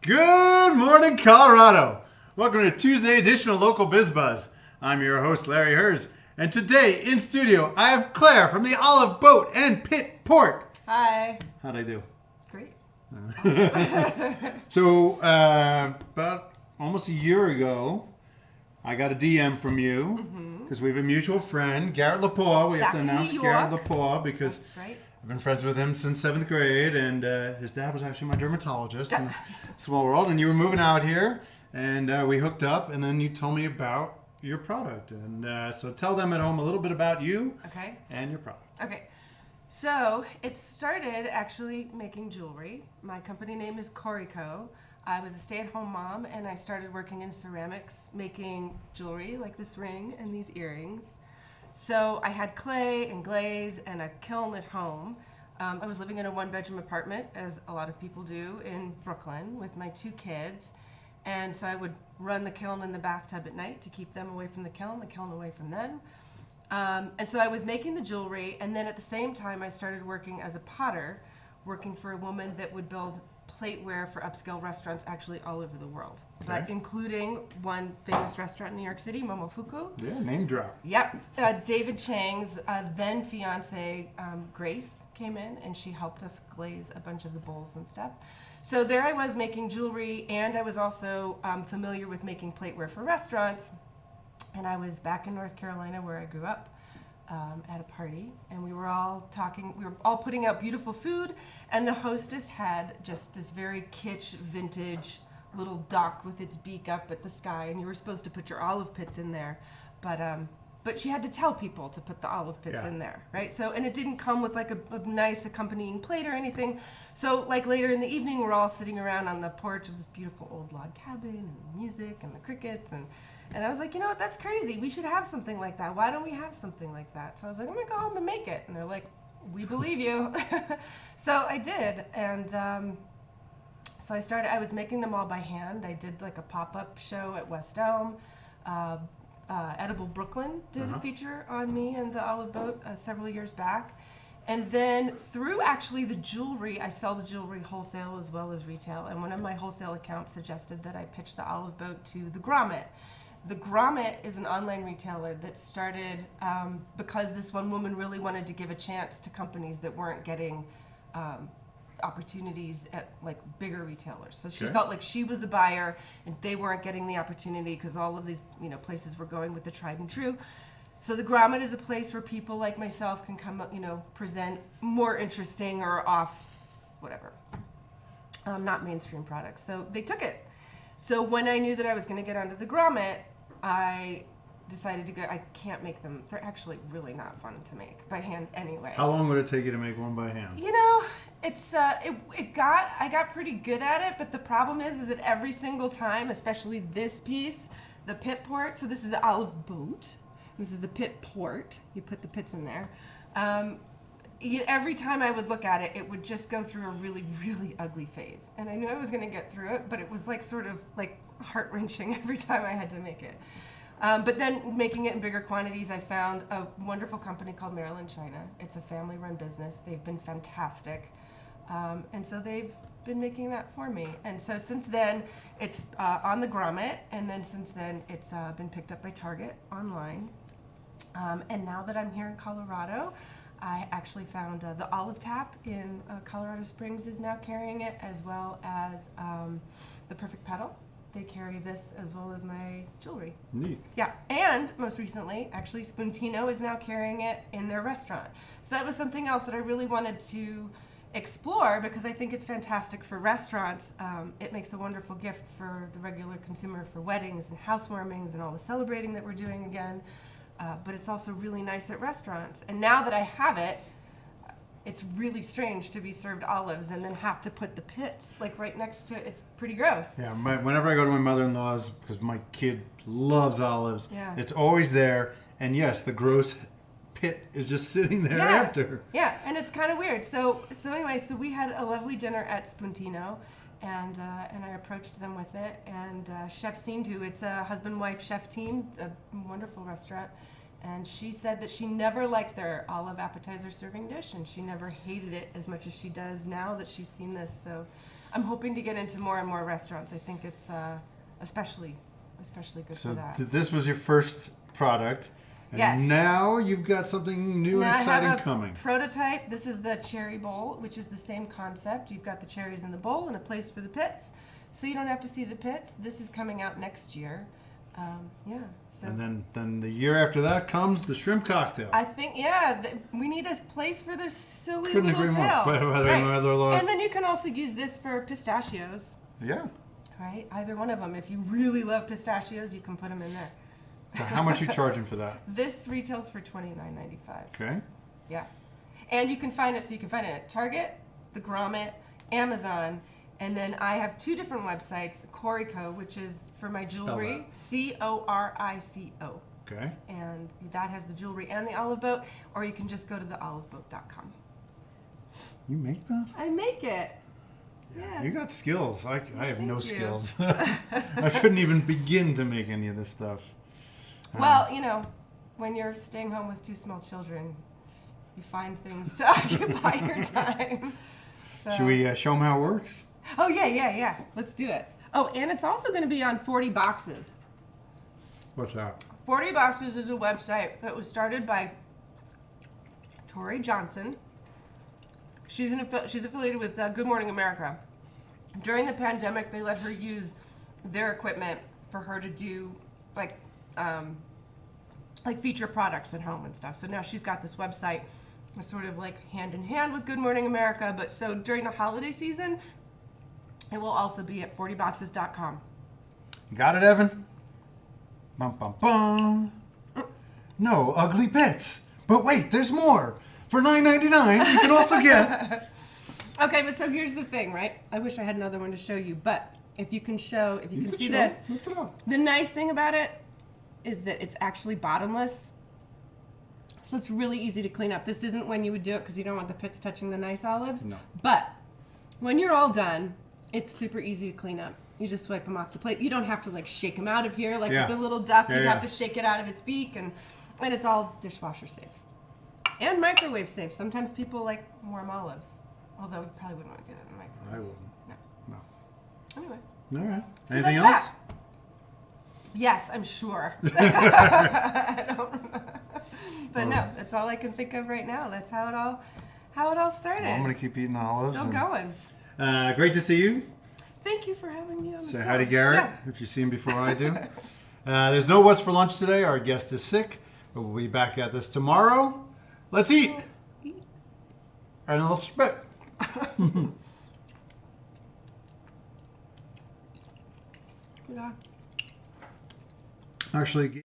Good morning, Colorado. Welcome to Tuesday edition of Local Biz Buzz. I'm your host, Larry Hers. And today in studio, I have Claire from the Olive Boat and Pit Port. Hi. How'd I do? Great. So, about almost a year ago, I got a DM from you because we have a mutual friend, Garrett Lepore. We have to announce Garrett Lepore because That's right. I've been friends with him since 7th grade, and his dad was actually my dermatologist in the small world. And you were moving out here, and we hooked up, and then you told me about your product. And so tell them at home a little bit about you and your product. Okay. So it started actually making jewelry. My company name is Corico. I was a stay-at-home mom, and I started working in ceramics, making jewelry like this ring and these earrings. So I had clay and glaze and a kiln at home. I was living in a one-bedroom apartment, as a lot of people do, in Brooklyn with my 2 kids. And so I would run the kiln in the bathtub at night to keep them away from the kiln away from them. And so I was making the jewelry, and then at the same time I started working as a potter, working for a woman that would build plateware for upscale restaurants actually all over the world, but including one famous restaurant in New York City, Momofuku. Yeah, name drop. Yep. David Chang's then fiance, Grace, came in, and she helped us glaze a bunch of the bowls and stuff. So there I was making jewelry, and I was also familiar with making plateware for restaurants. And I was back in North Carolina where I grew up at a party, and we were all putting out beautiful food, and the hostess had just this very kitsch, vintage little dock with its beak up at the sky, and you were supposed to put your olive pits in there, but she had to tell people to put the olive pits in there, right? So, and it didn't come with like a nice accompanying plate or anything. So like later in the evening, we're all sitting around on the porch of this beautiful old log cabin, and the music and the crickets, and I was like, you know what, that's crazy. We should have something like that. Why don't we have something like that? So I was like, I'm gonna go home and make it. And they're like, we believe you. So I did. And so I was making them all by hand. I did like a pop-up show at West Elm. Edible Brooklyn did a feature on me and the Olive Boat several years back. And then through actually the jewelry, I sell the jewelry wholesale as well as retail. And one of my wholesale accounts suggested that I pitch the Olive Boat to the Grommet. The Grommet is an online retailer that started because this one woman really wanted to give a chance to companies that weren't getting opportunities at like bigger retailers. So she felt like she was a buyer and they weren't getting the opportunity because all of these places were going with the tried and true. So the Grommet is a place where people like myself can come, present more interesting or off, whatever, not mainstream products. So they took it. So when I knew that I was going to get onto the Grommet, I decided to go. I can't make them. They're actually really not fun to make by hand anyway. How long would it take you to make one by hand? I got pretty good at it, but the problem is that every single time, especially this piece, the pit port. So this is the Olive Boat. This is the pit port. You put the pits in there. Every time I would look at it, it would just go through a really, really ugly phase. And I knew I was going to get through it, but it was like sort of like heart-wrenching every time I had to make it. But then making it in bigger quantities, I found a wonderful company called Maryland China. It's a family-run business. They've been fantastic. And so they've been making that for me. And so since then, it's on the Grommet, and then since then, it's been picked up by Target online. And now that I'm here in Colorado, I actually found the Olive Tap in Colorado Springs is now carrying it, as well as the Perfect Petal. They carry this as well as my jewelry. Neat. Yeah, and most recently, actually, Spuntino is now carrying it in their restaurant. So that was something else that I really wanted to explore because I think it's fantastic for restaurants. It makes a wonderful gift for the regular consumer for weddings and housewarmings and all the celebrating that we're doing again. But it's also really nice at restaurants. And now that I have it, it's really strange to be served olives and then have to put the pits like right next to it. It's pretty gross. Yeah, whenever I go to my mother-in-law's, because my kid loves olives, it's always there. And yes, the gross pit is just sitting there after. Yeah, and it's kind of weird. So anyway, so we had a lovely dinner at Spuntino, and I approached them with it. And Chef Sindhu, it's a husband-wife chef team, a wonderful restaurant. And she said that she never liked their olive appetizer serving dish, and she never hated it as much as she does now that she's seen this. So I'm hoping to get into more and more restaurants. I think it's especially good for that. So this was your first product. And Yes. now you've got something new and Now I exciting have a coming. prototype. This is the cherry bowl, which is the same concept. You've got the cherries in the bowl and a place for the pits. So you don't have to see the pits. This is coming out next year. Yeah. So And then the year after that comes the shrimp cocktail. I think, we need a place for the silly Couldn't little agree more. tails. By the way, Right. my Lord. And then you can also use this for pistachios, Yeah. right? Either one of them. If you really love pistachios, you can put them in there. So how much you charging for that? This retails for $29.95. Okay. Yeah. And you can find it at Target, the Grommet, Amazon, and then I have 2 different websites, Corico, which is for my jewelry, Corico. Okay. And that has the jewelry and the olive boat, or you can just go to theoliveboat.com. You make that? I make it. Yeah. You got skills. I have no you. skills. I couldn't even begin to make any of this stuff. Well, when you're staying home with 2 small children, you find things to occupy your time. So. Should we show them how it works? Oh, yeah. Let's do it. Oh, and it's also going to be on 40 Boxes. What's that? 40 Boxes is a website that was started by Tori Johnson. She's affiliated with Good Morning America. During the pandemic, they let her use their equipment for her to do like feature products at home and stuff. So now she's got this website, sort of like hand in hand with Good Morning America. But so during the holiday season, it will also be at 40boxes.com. You got it, Evan? Bum, bum, bum. No ugly pits. But wait, there's more. For $9.99, you can also get... Okay, but so here's the thing, right? I wish I had another one to show you, but if you can see show this, it. Lift it up. the nice thing about it is that it's actually bottomless. So it's really easy to clean up. This isn't when you would do it because you don't want the pits touching the nice olives. No. But when you're all done, it's super easy to clean up. You just wipe them off the plate. You don't have to like shake them out of here like Yeah. with the little duck. Yeah, You'd yeah. have to shake it out of its beak, and it's all dishwasher safe. And microwave safe. Sometimes people like warm olives. Although you probably wouldn't want to do that in the microwave. I wouldn't. No. No. Anyway. All right. So Anything that's else? that. Yes, I'm sure. I don't remember. But no, that's all I can think of right now. That's how it all started. Well, I'm going to keep eating olives. Still going. Great to see you. Thank you for having me on the show. Say hi to Garrett Yeah. if you see him before I do. There's no What's for Lunch today. Our guest is sick. But we'll be back at this tomorrow. Let's eat. And a little spit. Yeah. Actually...